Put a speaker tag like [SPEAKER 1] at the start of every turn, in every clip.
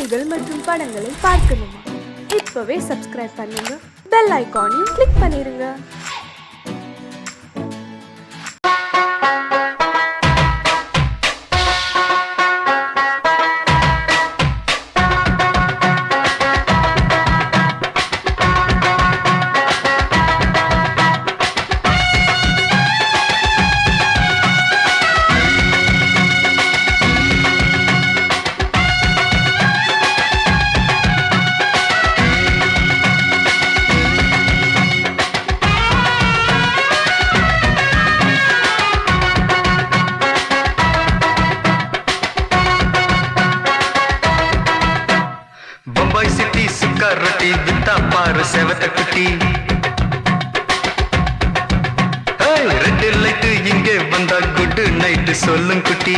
[SPEAKER 1] செய்திகள் மற்றும் படங்களை பார்க்கணுமா? இப்பவே சப்ஸ்கிரைப் பண்ணுங்க, பெல் ஐகானையும் கிளிக் பண்ணிருங்க.
[SPEAKER 2] बम्बई सिटी सुक्का रोटी बिता पार सेवत कुटी रेड लाइट इंगे वंदा गुड नाइट सोलुं कुटी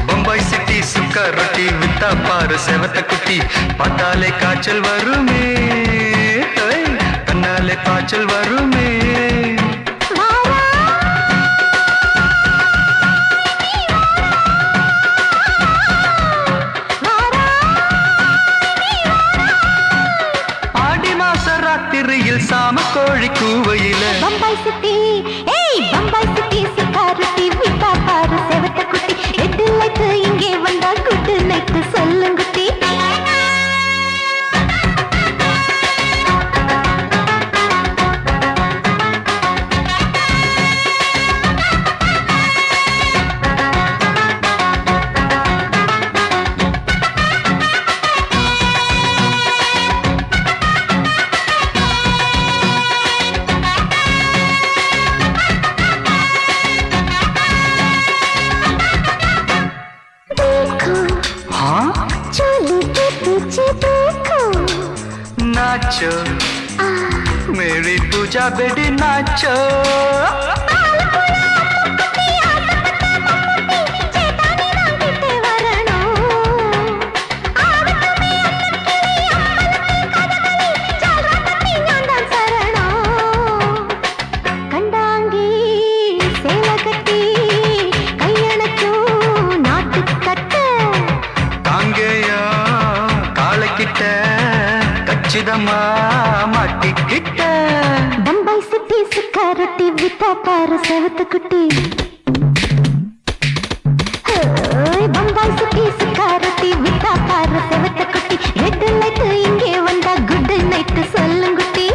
[SPEAKER 2] बम्बई सिटी सुक्का रोटी बिता पार सेवत कुटी पटाले काचल वरुमे कन्नाले काचल वरुमे சாம கோழி கூவையில
[SPEAKER 3] பம்பாய் சிட்டி பம்பாய் சிட்டி சிக்காரத்தி விட்டா பாரு செவத்த குட்டி ரெட் லைட் இங்கே வந்தா குட் நைட் சொல்லுங்குட்டி
[SPEAKER 2] नाचो मेरी पूजा बेटी नाचो
[SPEAKER 3] बम्बई सिटी सिक्योरिटी विता पार सेवत कुटी बम्बई सिटी सिक्योरिटी विता पार सेवत कुटी रेड लाइट इंगे वंदा गुड नाइट सोलुंगुटी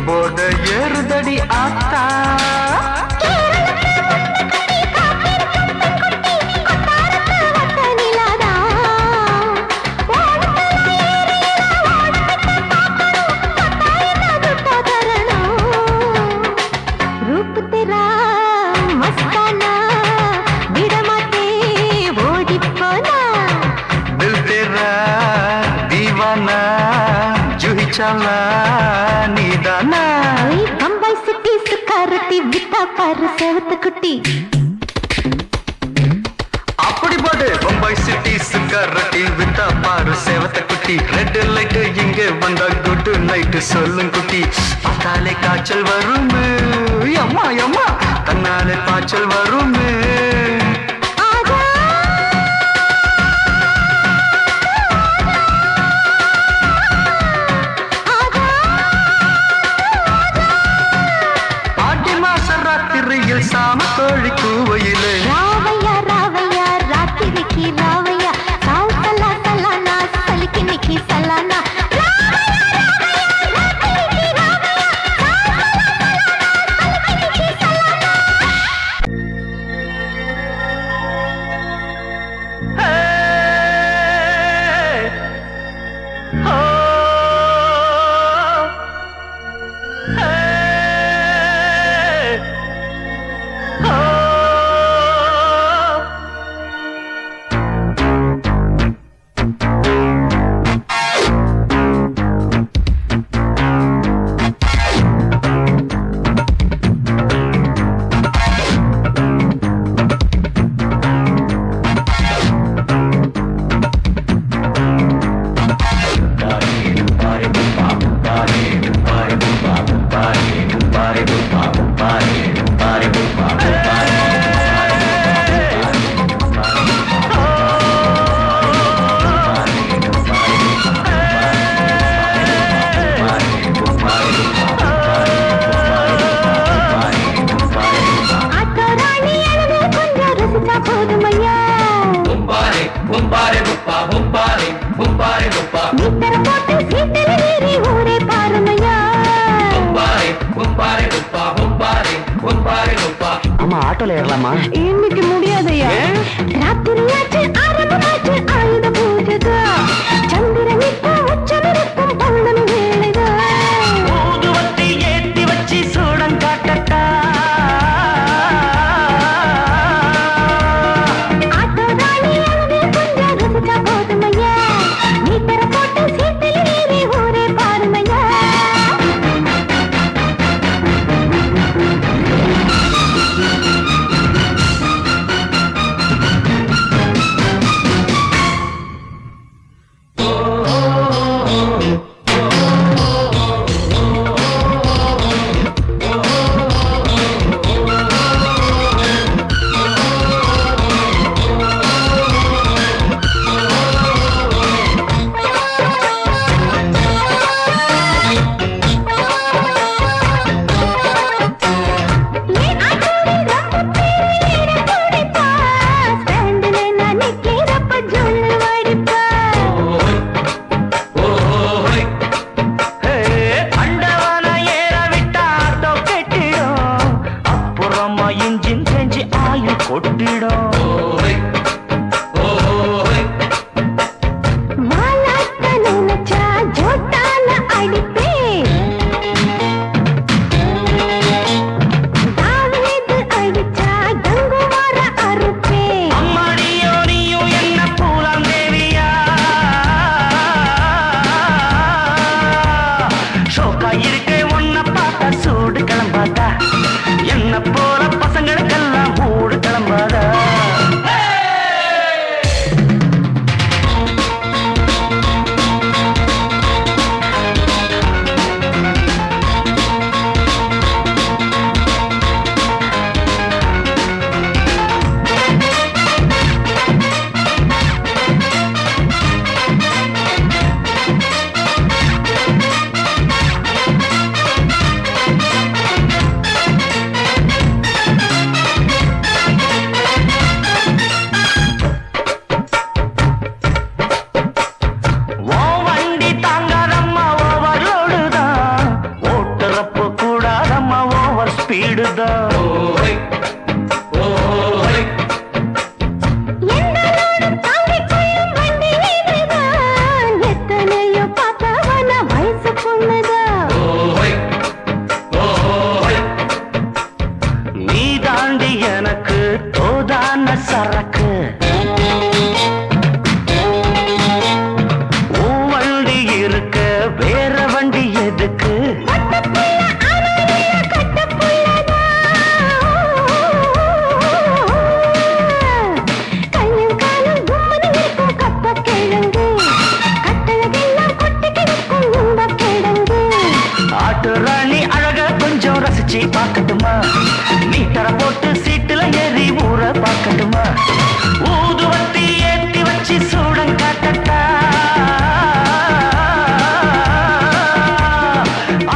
[SPEAKER 2] बोर्ड एरुदड़ी आता
[SPEAKER 3] रूप तेरा मस्ताना बिड़माते ओडी पोना
[SPEAKER 2] दिल तेरा दीवाना जूही चला नीदाना
[SPEAKER 3] बम्बई सिटी सिक्योरिटी विता पार सेवत कुटी
[SPEAKER 2] அப்படி போடு பம்பாய் சிட்டி சிக்காரட்டி வித்தா பாரு சேவத்த குட்டி ரெட் லைட் இங்கே வந்தா குட் நைட் சொல்லும் குட்டி பார்த்தாலே காய்ச்சல் வருமே அம்மா அம்மா தன்னாலே பாய்ச்சல் வருமே ஆடி மாச ராத்திரியில் சாம கோழி கூவையிலே
[SPEAKER 3] ராவையா ராவையா ராத்திரிக்கு ராவையா சால் சலா சலானா சலிக்கு நிக்கி சலானா
[SPEAKER 2] ஆட்டோல ஏறலாமா?
[SPEAKER 3] இன்னைக்கு முடியாதையா? ராத்திரியாச்சு ஆரம்பமாச்சு ஆயுத பூஜைதா. சந்திரன் இப்ப உச்சமிருக்கும் பௌர்ணமி வேளைதா.
[SPEAKER 2] ஊதுவத்தி ஏத்தி வச்சு சூடம் காட்டட்டா.
[SPEAKER 3] ஆட்டோ ராணி அங்கே கொஞ்சம் ருசிச்சா போதுமையா. நீ தர போட்டு சீட்டில் ஏறி ஊரே பாருமையா.
[SPEAKER 2] பார்க்கட்டுமா? மீட்டர போட்டு சீட்டுல ஏறி ஊற பார்க்கட்டுமா? ஊதுவத்தி ஏத்தி வச்சு சூடம் காட்டட்டா.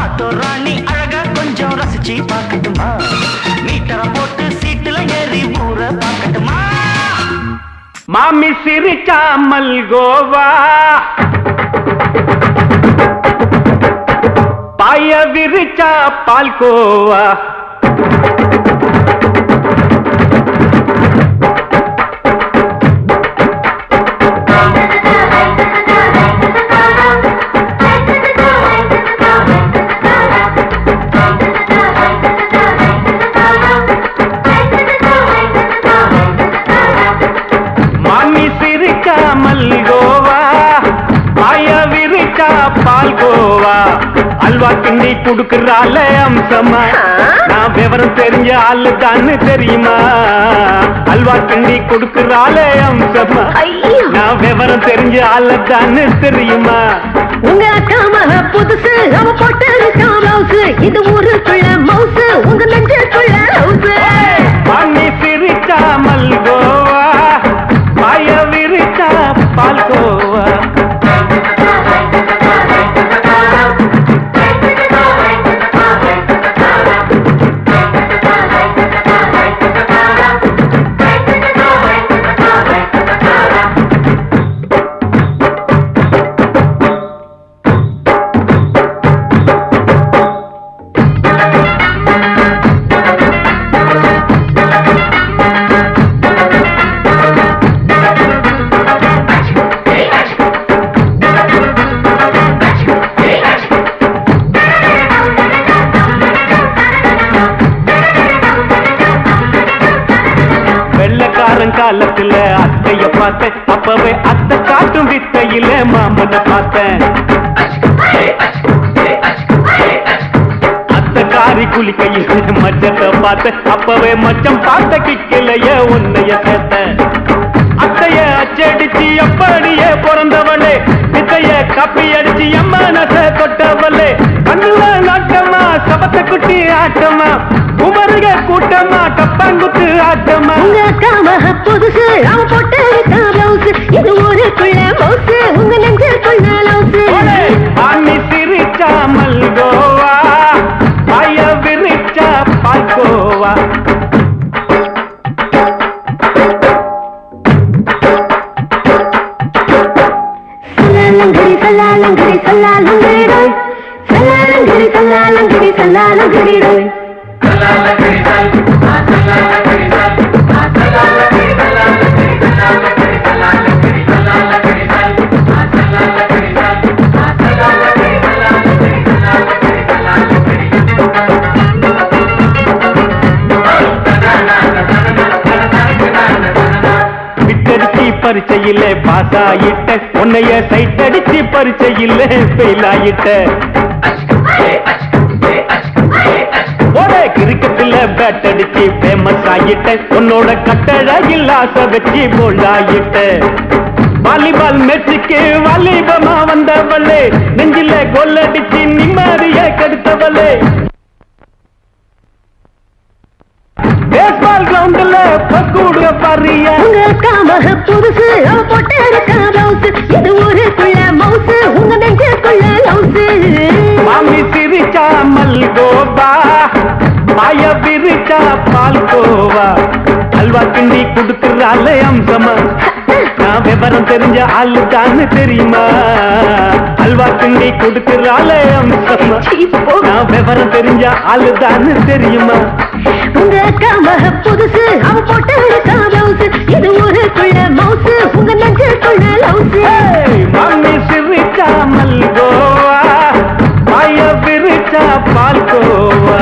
[SPEAKER 2] ஆட்டோ ராணி அழகா கொஞ்சம் ரசிச்சு பார்க்கட்டுமா? மீட்டர போட்டு சீட்டுல ஏறி ஊற பார்க்கட்டுமா? மாமி சிரிச்சா மல்கோவா, பாய விரிச்சா பால்கோவா, மாமி சிரிச்சா மல்கோவா, பாய விரிச்சா பால்கோவா, அல்வா கிண்டி குடுக்கறால அம்சமா, நான் விவரம் தெரிஞ்ச ஆளு தான்னு தெரியுமா? அல்வா கிண்டி குடுக்கறால அம்சமா, நான் விவரம் தெரிஞ்ச ஆளு தான்னு தெரியுமா?
[SPEAKER 3] உங்க அக்கா மக புதுசு, அவ போட்டு மவுசு, இது ஊருக்குள்ள மவுசு, உங்க நெஞ்சுக்குள்ள ஹவுசு.
[SPEAKER 2] பண்ணி சிரிச்சா மல்கோவா, பாய விரிச்சா பால்கோவா.
[SPEAKER 4] காலத்துல அத்தைய பார்த்தேன், அப்பவே அத்தை காட்டும் வித்தையில மாமனை பார்த்தேன். அத்தைக்காரி குளிக்கையில் மச்சத்தை பார்த்தேன், அப்பவே மச்சம் பார்த்த கிக்கலைய உன்னைய சேர்த்தேன். அத்தைய அச்சடிச்சு அப்படியே பிறந்தவளே, வித்தைய காப்பி அடிச்சு எம்மனச தொட்டவளே. கண்ணுல நாட்டமா சபத்த குட்டி ஆட்டமா, உமருக கூட்டமா கப்பாங்குத்து ஆட்டமா.
[SPEAKER 3] உங்க அக்காம புதுசு அவன் போட்டு பிளவுஸ், இது ஊருக்குள்ள மவுசு உங்க நெஞ்சுக்குள்ள லவுசு.
[SPEAKER 4] ஆணி சிரிச்சா மல்கோவா, பாய விரிச்சா பால்கோவா.
[SPEAKER 3] சல்லாலங்கடி சல்லாலங்கடி சல்லாலங்கடி ரோய், சல்லாலங்கடி சல்லாலங்கடி சல்லாலங்கடி ரோய்.
[SPEAKER 4] விட்டடிச்சு பரிச்சையில பாஸ் ஆயிட்ட, உன்னைய சைட் அடிச்சு பரிச்சையில ஃபெயில் ஆயிட்ட. ஒரே கிரிக்கெட்ல பேட் அடிச்சு ஃபேமஸ் ஆயிட்ட, உன்னோட கட்டழகில் ஆசை வச்சு போல்ட் ஆயிட்ட. வாலிபால் மேட்சுக்கு வாலிபமா வந்தவளே, நெஞ்சில கோல் அடிச்சு நிம்மதிய கெடுத்தவளே. பேஸ்பால் கிரவுண்ட்ல பக்கூட பாரியா.
[SPEAKER 3] உங்க அக்காம புதுசு அவன் போட்டு பிளவுஸ், இது ஊருக்குள்ள மவுசு உங்க நெஞ்சுக்குள்ள லவுசு.
[SPEAKER 4] மாமி சிரிச்சா மல்கோவா, பாய விரிச்சா பால்கோவா. அல்வா கிண்டி குடுக்கறால அம்சமா, நான் விவரம் தெரிஞ்ச ஆளு தானு தெரியுமா. அல்வா கிண்டி குடுக்கறால அம்சமா, நான் விவரம் தெரிஞ்ச ஆளு தானு தெரியுமா.
[SPEAKER 3] உங்க அக்காம புதுசு அவன் போட்டு பிளவுஸ், இது ஊருக்குள்ள மவுசு உங்க நெஞ்சுக்குள்ள லவுசு.
[SPEAKER 4] மாமி சிரிச்சா மல்கோவா, பாய விரிச்சா பால்கோவா.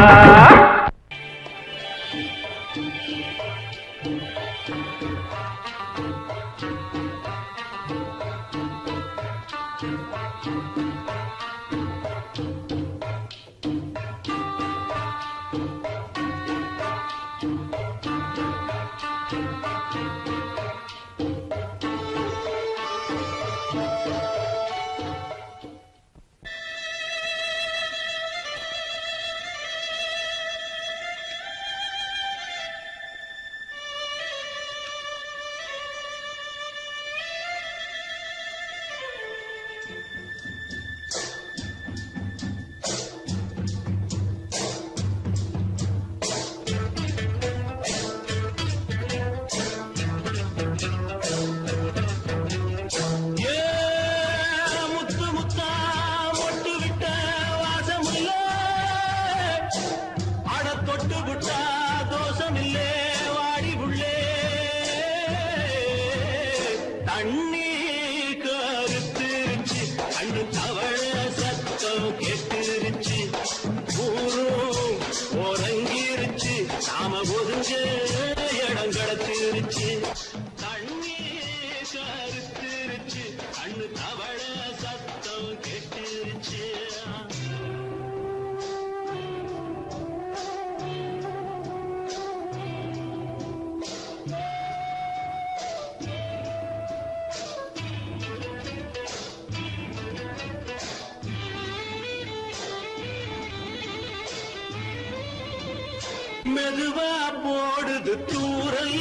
[SPEAKER 5] மெதுவா போடுது தூரல்,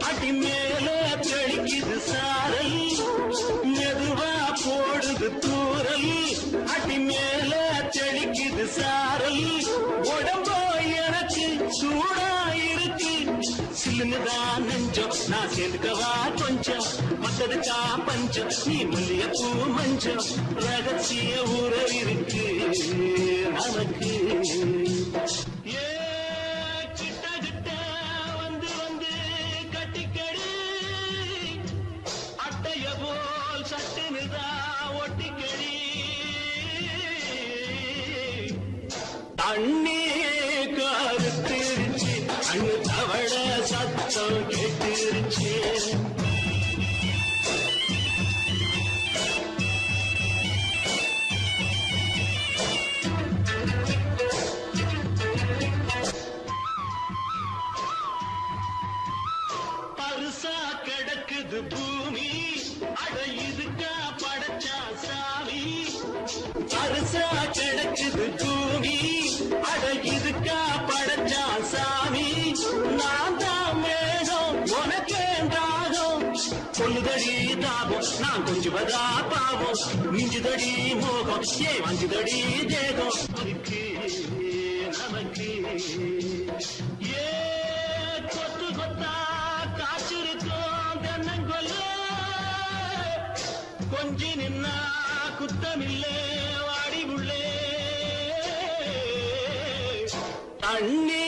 [SPEAKER 5] அடி மேல தெளிக்குது சாரல். மெதுவா போடுது தூரல், அடி மேல தெளிக்குது சாரல். உடம்போ எனக்கு சூடா இருக்கு, சில்லுதான் நெஞ்சம் நான் சேர்ந்துக்கவா கொஞ்சம். மத்ததுக்கா பஞ்சம் நீ மல்லிய பூ மஞ்சம், ரகசிய உறவு இருக்கு நமக்கு. தண்ணி கருத்திருச்சு, அண்ணு தவள சத்தம் கேட்டுருச்சு. கிடக்குது பூமி அட இதுக்கா படைச்சா சாமி அரிசா கிடக்குது பூமி அட இதுக்கா படைச்சா சாமி நான் தான் மேகம் உனக்கேண்டாகும் சொல்லுதடி தாபம் நான் கொஞ்சுவதா பாவம் மிஞ்சுதடி மோகம் ஏ வஞ்சுதடி தேகம் அதுக்கு நமக்கு ஏ கொத்து கொத்தா காய்ச்சிருக்கோம் தென்னங்கொல்ல கொஞ்சி நின்னா குத்தமில்லே வாடி உள்ளே தண்ணி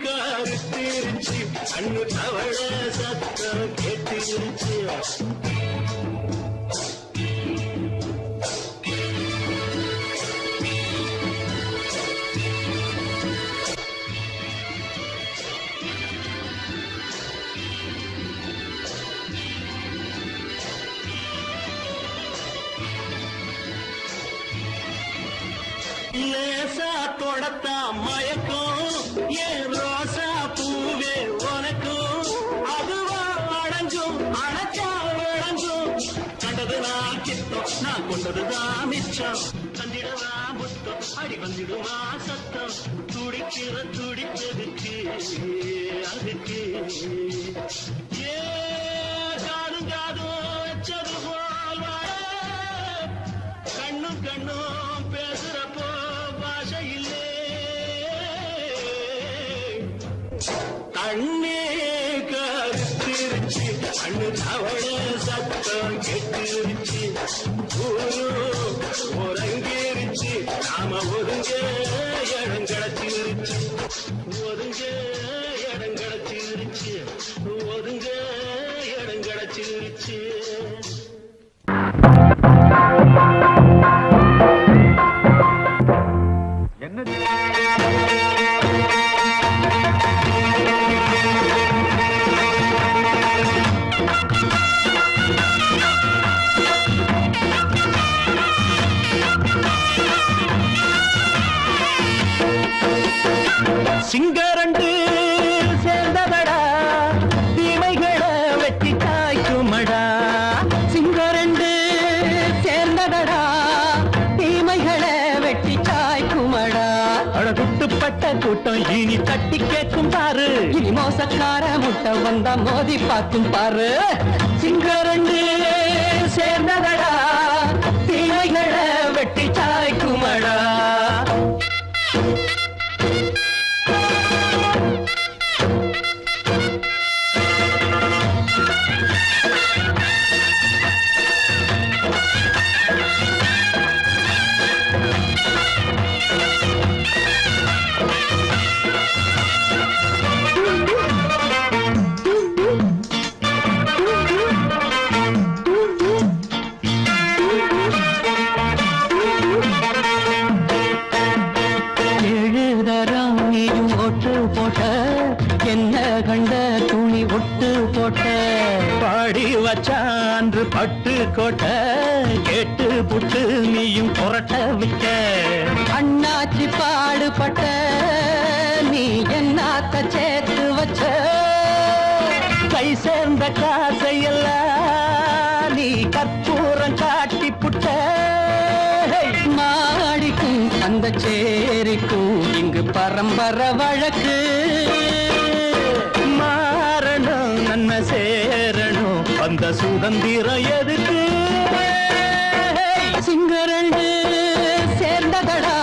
[SPEAKER 5] கருத்திருச்சு கண்ணு தவழ சத்தம் கேட்டிருச்சு லேசா தொடத்தா மயக்கும் ஏன் ரோசா பூவே உனக்கும் அதுவா அடைஞ்சும் அணைச்சா விளங்கும் கண்டது நான் கித்தம் நான் கொண்டதுதான் மிச்சம் தந்திடவா முத்தம் அடி வந்திடுமா சத்தம் துடிக்கிற துடிப்பதுக்கு அதுக்கு ஏ காதும் காதும் வச்சது போல் வாழ கண்ணும் கண்ணும் பேசுறப்போ பாஷை இல்லே தண்ணே கருத்திருச்சு கண்ணு தவள சத்தம் கெட்டிருச்சு ஊரு உறங்கிருச்சு நாம ஒதுங்க இடம் கிடைச்சிருச்சு ஒதுங்க இடம் கிடைச்சிருச்சு ஒதுங்க இடம் கிடைச்சிருச்சு சிங்கரண்டு சேர்ந்ததடா தீமைகளை வெட்டி காய்க்குமடா சிங்கரண்டு சேர்ந்ததடா தீமைகளை வெட்டி காய்க்குமடா அழகுட்டுப்பட்ட கூட்டம் இனி தட்டி கேட்கும் பாரு இனி மோசக்கார முட்டை வந்தா மோதி பார்க்கும் பாரு சிங்கரண்டு சேர்ந்ததடா தீமைகளை வெட்டி காய்க்குமடா பாடி வச்சான்று பட்டு கோட்டை கேட்டு புட்டு நீயும் புரட்ட விட்ட அண்ணாச்சி பாடுபட்ட நீ என்னாத்த சேர்த்து வச்ச கை சேர்ந்த காசையெல்லாம் நீ கற்பூரம் காட்டி புட்ட மாடிக்கும் அந்த சேரிக்கும் இங்கு பரம்பரை வழக்கு மாறணும் நன்மை சேரணும் அந்த சுதந்திரம் எதுக்கு சிங்கரண்டு சேர்ந்ததடா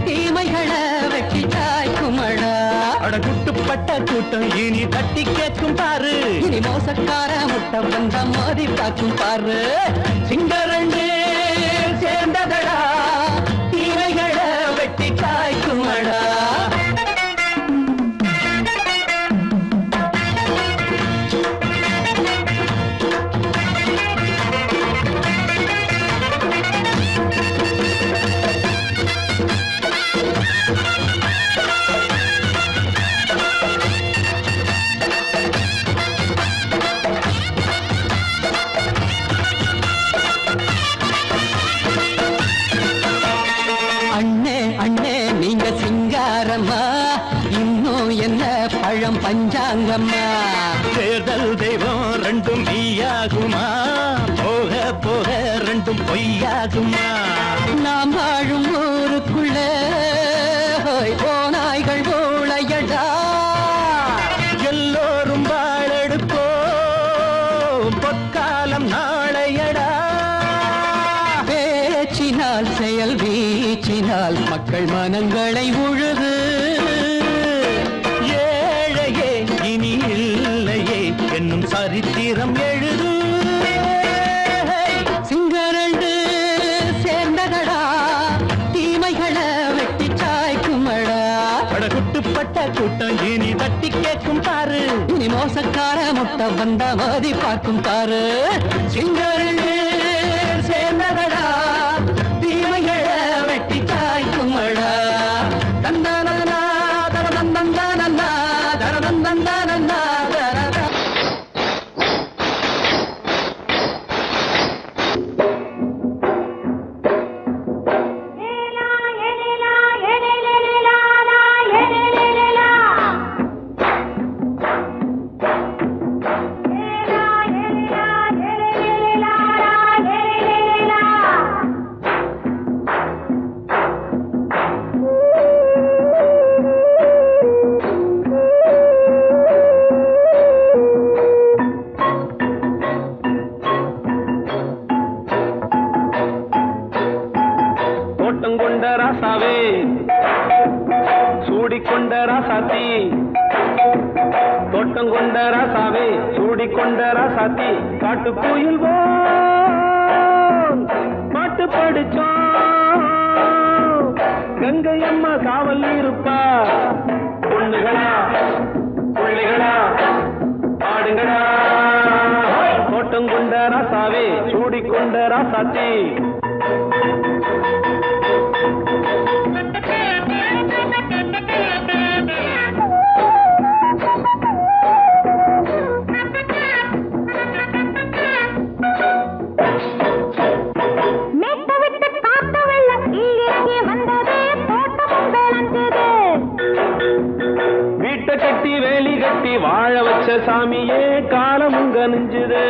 [SPEAKER 5] தீமைகளை வெட்டி காய்க்குமடா அடகுட்டுப்பட்ட கூட்டம் இனி தட்டி கேட்கும் பாரு இனி மோசக்கார முட்டை வந்த மோதி பார்க்கும் பாரு சிங்கரண்டு சேர்ந்ததடா தீமைகளை வெட்டி காய்க்குமடா பஞ்சாங்கம்மா தேர்தல் தெய்வம் ரெண்டும் நீயாகுமா போக போக ரெண்டும் பொய்யாகுமா
[SPEAKER 6] நாம் வாழும் ஊருக்குள்ள போனாய்கள் போளையடா
[SPEAKER 5] எல்லோரும் வாழெடுப்போ பொற்காலம் நாளையடா
[SPEAKER 6] பேச்சினால் செயல் வீச்சினால் மக்கள் மனங்களை உழுது
[SPEAKER 5] ஏழையே இனி இல்லையே என்னும் சரித்திரம் எழுது
[SPEAKER 6] சிங்கரண்டு சேர்ந்தகடா தீமைகளை வெட்டி சாய்க்குமடா
[SPEAKER 5] குட்டுப்பட்ட கூட்டம் இனி தட்டி கேட்கும் பாரு
[SPEAKER 6] இனி மோசக்கார முட்டை வந்த மதி பார்க்கும் தாரு
[SPEAKER 5] சிங்கரண்டு சேர்ந்ததடா தீமைகளை வெட்டி சாய்க்குமடா தந்தனனா தரதந்தந்தனனா தரதந்தந்தனனா தரதா தோட்டம் கொண்ட ராசாவே சூடிக்கொண்ட ராசாத்தி தோட்டம் கொண்ட ராசாவே சூடிக்கொண்ட ராசாத்தி காட்டு கோயில் பாட்டு படிச்சோம் கங்கை அம்மா காவல் இருப்பா பொண்ணுகளா பிள்ளைகளா ஆடுங்களா தோட்டம் கொண்ட ராசாவே சூடிக்கொண்ட ராசாத்தி வீட்டை கட்டி வேலி கட்டி வாழ வச்ச சாமியே காலமும் கனிஞ்சுது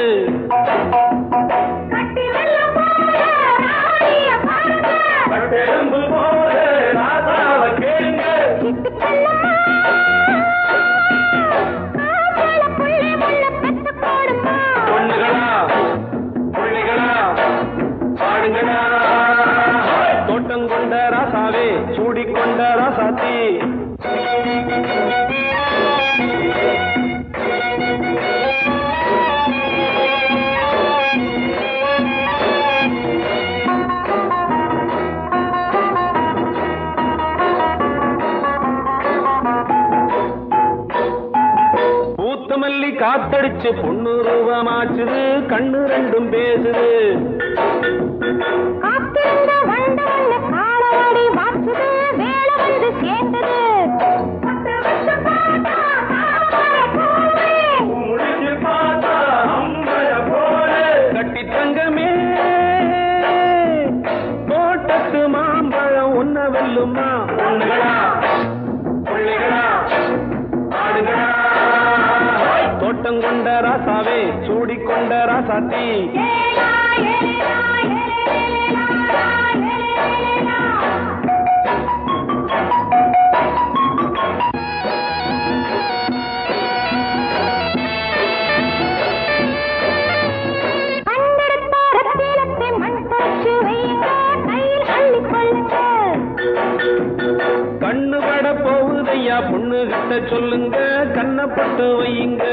[SPEAKER 5] கட்டெலும்பு போல ராசாவை கேளுங்க பொண்ணுகளா பிள்ளைகளா ஆடுங்களா தோட்டம் கொண்ட ராசாவே சூடிக்கொண்ட ராசாத்தி பூத்தமல்லி காத்தடிச்சு பொண்ணு ரூபமாச்சுது கண்ணு ரெண்டும் பேசுது கட்டி தங்கமே தோட்டத்து மாம்பழம் உன்ன வெல்லுமா பொண்ணுகளா பிள்ளைகளா ஆடுகளா தோட்டம் கொண்ட ராசாவே சூடிக்கொண்ட ராசாத்தி கண்ணு பட போகுதையா பொண்ணு கிட்ட சொல்லுங்க கண்ணப்பட்டு வையுங்க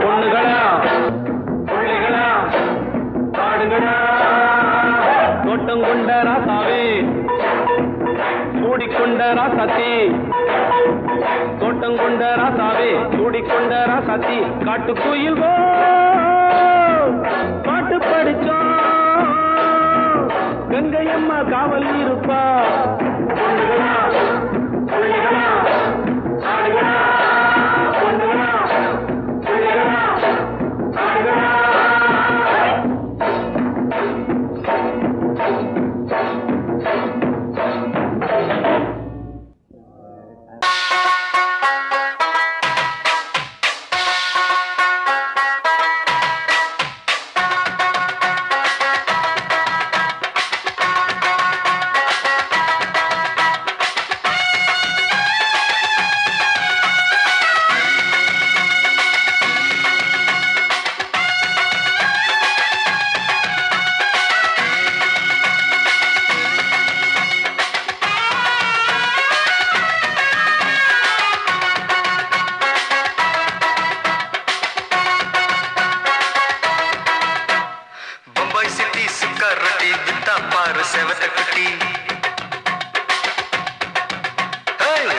[SPEAKER 5] பொண்ணுகளா பிள்ளைகளா ஆடுங்களா தோட்டம் கொண்ட ராசாவே சூடிக்கொண்ட ராசாத்தி தோட்டம் கொண்ட ராசாவே சூடிக்கொண்ட ராசாத்தி காட்டு கோயில் பாட்டு படிச்சோம் கங்கை அம்மா காவல் இருப்பா பொண்ணுகளா பிள்ளைகளா ஆடுகளா பொண்ணுகளா பிள்ளைகளா ஆடுகளா
[SPEAKER 2] பாரு செவத்த குட்டி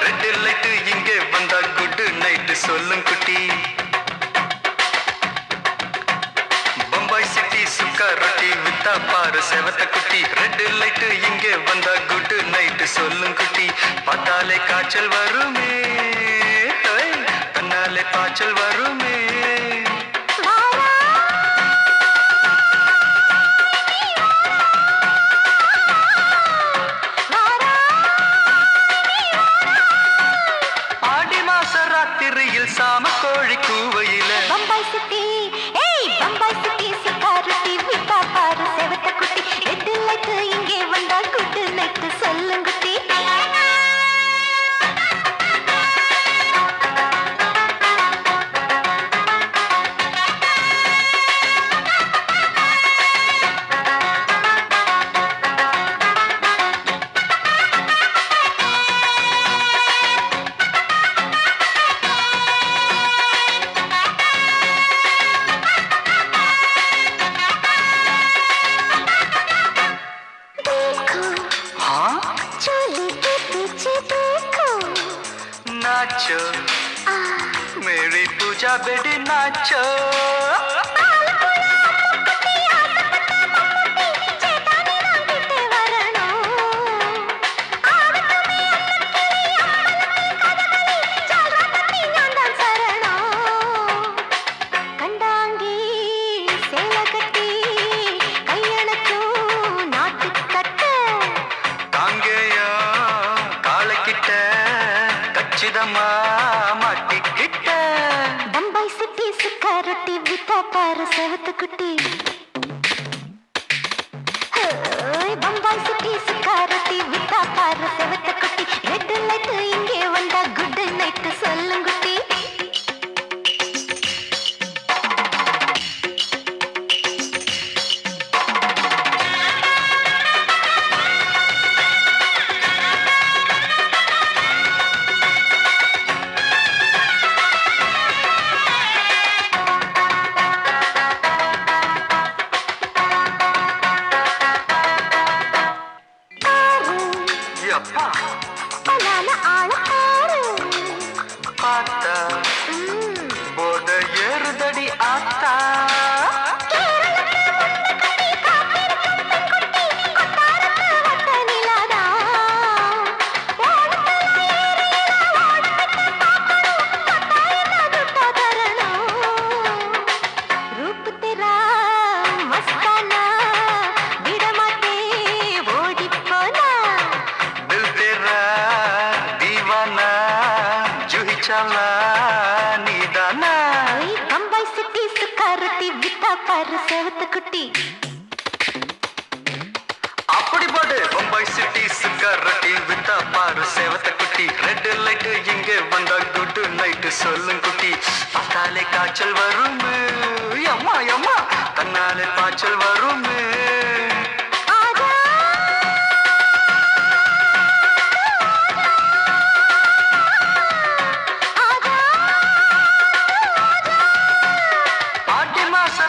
[SPEAKER 2] ரெட் லைட் இங்கே வந்தா குட் நைட் சொல்லும் குட்டி பம்பாய் சிட்டி சுக்கா ரொட்டி வித்தா பாரு செவத்த குட்டி ரெட் லைட் இங்கே வந்தா குட் நைட் சொல்லும் குட்டி பார்த்தாலே காய்ச்சல் வருமே தன்னாலே பாய்ச்சல் வருமே ஆடி மாச ராத்திரியில் சாம கோழி கூவையில
[SPEAKER 3] பம்பாய் சிட்டி பம்பாய் சிட்டி சிக்காரட்டி விட்டா பாரு செவத்த குட்டி ரெட் லைட் இங்கே வந்தா குட் நைட் சொல்லுங்குட்டி
[SPEAKER 2] नाचो मेरी पूजा बेटी नाचो மாட்டிக்கிட்ட
[SPEAKER 3] பம்பாய் சிட்டி சிக்காரட்டி விட்டா பாரு செவத்த குட்டி பம்பாய் சிட்டி சிக்காரட்டி விட்டா பாரு செவத்த குட்டி ரெட் லைட் இங்கே வந்தா குட் நைட் சொல்லுங்குட்டி
[SPEAKER 2] பார்த்தா போத ஏறுதடி ஆத்தா
[SPEAKER 3] பம்பாய் சிட்டி சுக்காரட்டி விட்டா பாரு செவத்த குட்டி
[SPEAKER 2] அப்படி பாடு பம்பாய் சிட்டி சுக்காரட்டி வித்தா பாரு செவத்த குட்டி ரெட் லைட் இங்கே வந்தா குட் நைட் சொல்லும் குட்டி பார்த்தாலே காய்ச்சல் வருமே அம்மா அம்மா தன்னாலே பாய்ச்சல் வருமே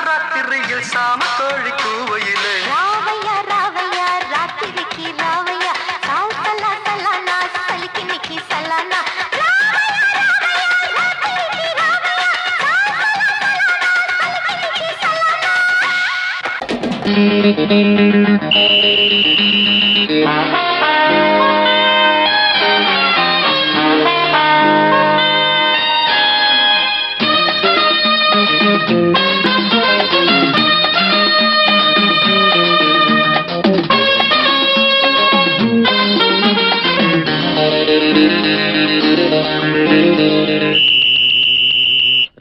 [SPEAKER 2] ராத்திரியில் சாம கோழி கூவையிலே
[SPEAKER 3] ராவையா ராவையா ராத்திரிக்கு ராவையா சாவு சல்லா சல்லானா சலிக்கு நிக்கி சல்லானா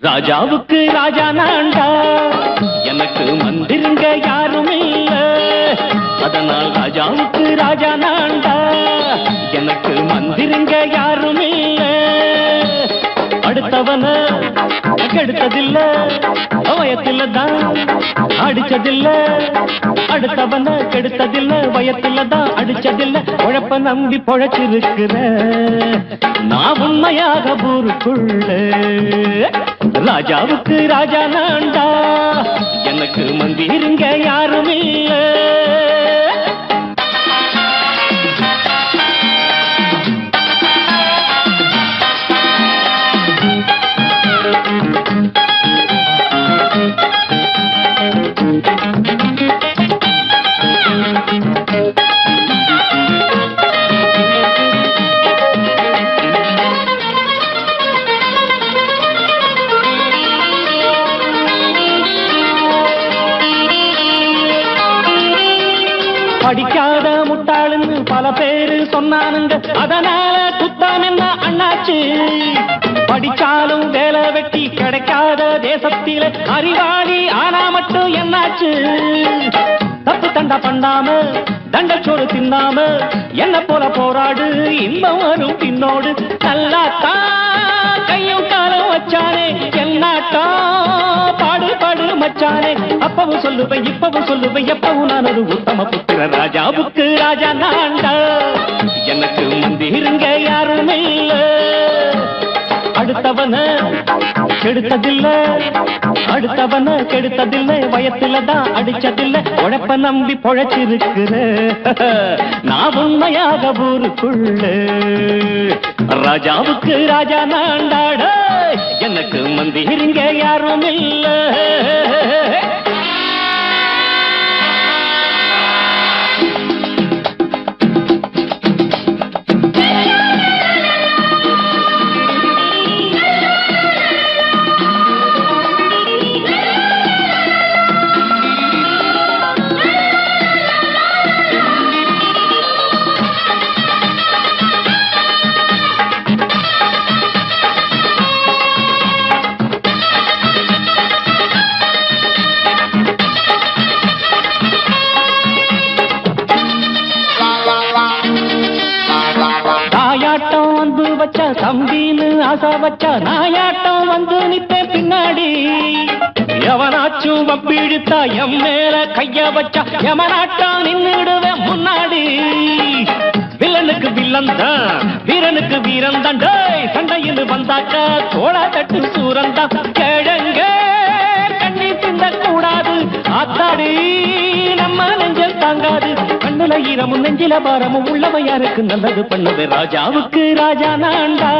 [SPEAKER 4] ராஜாவுக்கு ராஜா நான்டா எனக்கு மந்திருங்க யாரும் இல்ல அதனால் ராஜாவுக்கு ராஜா நான்டா எனக்கு மந்திருங்க யாரும் இல்ல அடுத்தவன கெடுத்ததில்ல வயத்துல தான் அடிச்சதில்ல அடுத்தவன கெடுத்ததில்ல வயத்துல தான் அடிச்சதில்ல உழப்ப நம்பி பொழைச்சிருக்கிற நான் உண்மையாக ஊருக்குள்ள ராஜாவுக்கு ராஜா நான்டா எனக்கு மந்திருங்க யாரும் இல்ல படிக்காத முட்டாளுன்னு பல பேரு சொன்னானுங்க, அதனால குத்தம் என்ன அண்ணாச்சு? படிச்சாலும் வேலை வெட்டி கிடைக்காத தேசத்தில அறிவாளி ஆனா மட்டும் என்னாச்சு? தப்பு தண்டா பண்ணாம தண்டச்சோறு தின்னாம என்ன போல போராடு, இன்பம் வரும் பின்னோடு. நல்லாத்தான் கையும் காலம் வச்சானே, என்னாட்டா பாடு பாடு மச்சானே. அப்பவும் சொல்லுவேன் இப்பவும் சொல்லுவேன், எப்பவும் நான் ஒரு உத்தம புத்திர. ராஜாவுக்கு ராஜா நான்டா, எனக்கு மந்திருங்க யாரும் இல்ல. அடுத்தவன கெடுத்ததில்லை, அடுத்தவன கெடுத்ததில்லை, வயத்துலதான் அடிச்சதில்லை. உழைப்ப நம்பி பொழைச்சிருக்கிற நான் உண்மையாக ஊருக்குள்ள. ராஜாவுக்கு ராஜா நாண்டாட, எனக்கு மந்திருங்க யாரும் இல்ல. தம்பின்னு ஆசா வச்சா நாயாட்டம் வந்து நிப்பேன் பின்னாடி. எவனாச்சும் வப்பிழுத்தா எம் மேல கைய வச்சா எவனாட்டம் நின்னுடுவேன் முன்னாடி. வில்லனுக்கு வில்லன் தான், வீரனுக்கு வீரன் தான். சண்டையில் வந்தாக்கா தோளா தட்டு சூரன் தான். கிழங்க கண்ணி சிந்த கூடாது, ஆத்தாடி நம்ம நெஞ்சல் தாங்காது. கண்ணுல ஈரமும் நெஞ்சில பாரமும் உள்ளவ யாருக்கு நல்லது பண்ணது. ராஜாவுக்கு ராஜா நான்டா,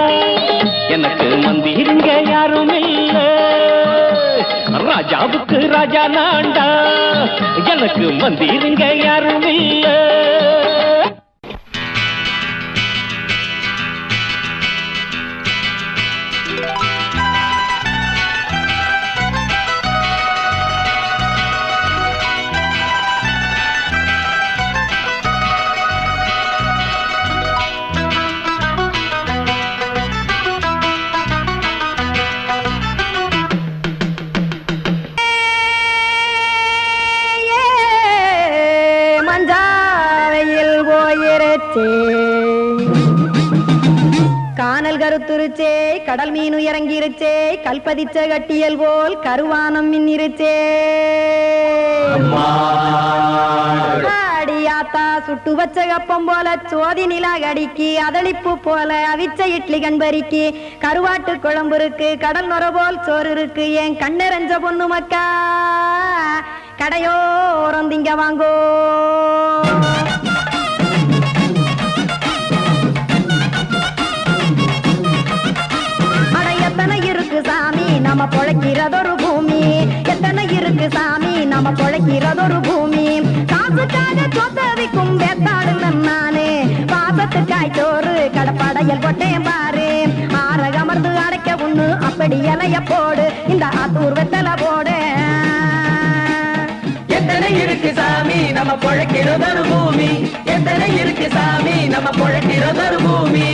[SPEAKER 4] எனக்கு மந்திருங்க யாரும் இல்ல. ராஜாவுக்கு ராஜா நான்டா, எனக்கு மந்திருங்க யாரும் இல்ல.
[SPEAKER 7] கானல் கருத்துருச்சே, கடல் மீன் இறங்கிருச்சே, கல்பதிச்ச கட்டியல் போல் கருவானம் மின்னிருச்சே. அடியாத்தா சுட்டு வச்ச கப்பம் போல சோதி நிலா கடிக்கு, அதளிப்பு போல அவிச்ச இட்லி கண்பறிக்கு, கருவாட்டு குழம்பு இருக்கு, கடல் நுர போல் சோறு இருக்கு. என் கண்ணெரஞ்ச பொண்ணு மக்கா கடையோரம் திங்க வாங்கோ. நம்ம பொழைக்கிறதொரு பூமி, எத்தனை இருக்கு சாமி நம்ம பொழைக்கிறதொரு பூமி. காசுக்காக சொத்தவிக்கும் வேத்தாடுங்க நானே, பாசத்துக்காய் சோறு கடப்படையல் போட்டேன் பாரு. ஆரகமர்ந்து அடைக்க ஒண்ணு அப்படி இலைய போடு, இந்த ஆத்தூர் வெத்தலை போடு.
[SPEAKER 6] எத்தனை இருக்கு சாமி நம்ம பொழைக்கிறதொரு பூமி, எத்தனை இருக்கு சாமி நம்ம பொழைக்கிறதொரு பூமி.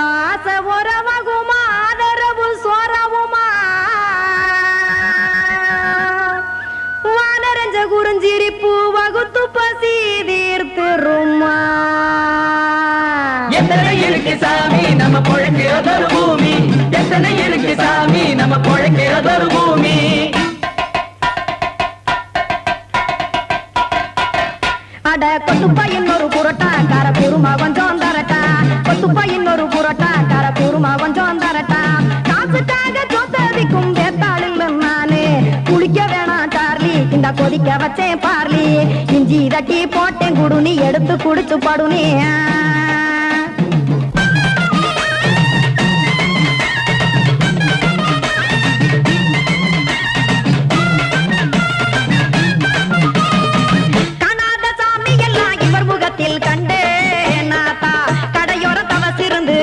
[SPEAKER 7] ஆசை உறவகுமா, ஆதரவு சோறவுமா, வானரஞ்ச குறிஞ்சிரிப்பு வகுத்து பசி தீர்த்துருமா.
[SPEAKER 6] எத்தனை இருக்கு சாமி நம்ம பொழைக்கிறதொரு பூமி, எத்தனை இருக்கு சாமி நம்ம பொழைக்கிறதொரு பூமி.
[SPEAKER 7] அட கொத்துப்பா இன்னொரு புரோட்டா கார குருமா கொஞ்சம் தரட்டா, கொத்துப்பா இன்னொரு புரோட்டா கார குருமா கொஞ்சம் தரட்டா. காசுக்காக சொத்ததிக்கும் வேத்தாளில்ல நானே, குளிக்க வேணாம் சார்லி இந்த கொதிக்க வச்சேன் பார்லி. இஞ்சி தட்டி போட்டேன் குடுனி, எடுத்து குடிச்சு படுனி.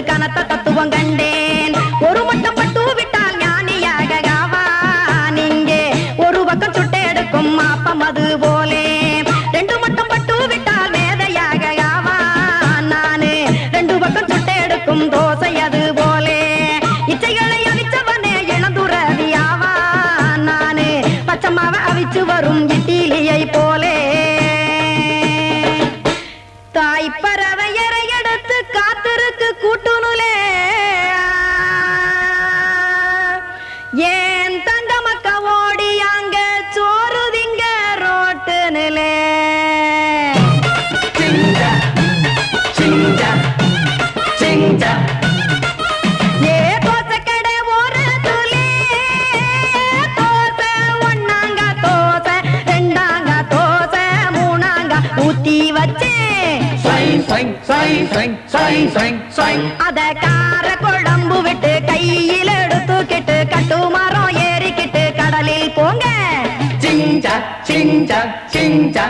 [SPEAKER 7] கனத்த தத்துவம் கண்டேன், ஒரு மட்டும் பட்டு விட்டால் ஞானி எடுக்கும் மாப்பம் அது போலே ரெண்டு மட்டும் பட்டு விட்டால் மேதையாக ஆவான் நானு ரெண்டு பக்கம் சுட்டு எடுக்கும் தோசை அது போலே இச்சைகளை அவிச்சவனே இளந்துறவி ஆவான் நானு பச்சமாவ அவிச்சு வரும் இட்டிலியை போலே தாய் பறவையரை எடுத்து காத்திருக்கு கூட்டுனுலே ஏன் தங்க மக்க ஓடி அங்க சோறுதிங்க ரோட்டு நிலே
[SPEAKER 6] சிங்கா சிங்கா சிங்கா
[SPEAKER 7] ஏ தோசை கடை ஒரு துளி தோசை ஒன்னாங்க தோசை ரெண்டாங்க தோசை மூணாங்க ஊத்தி வச்சேன்
[SPEAKER 6] சைன் சைன் சைன் சைன் சைன் சைன் சைன்
[SPEAKER 7] அத கார குழம்பு விட்டு கையில் எடுத்துக்கிட்டு கட்டு மரம் ஏறிக்கிட்டு கடலில் போங்க
[SPEAKER 6] சிங்கா சிங்கா சிங்கா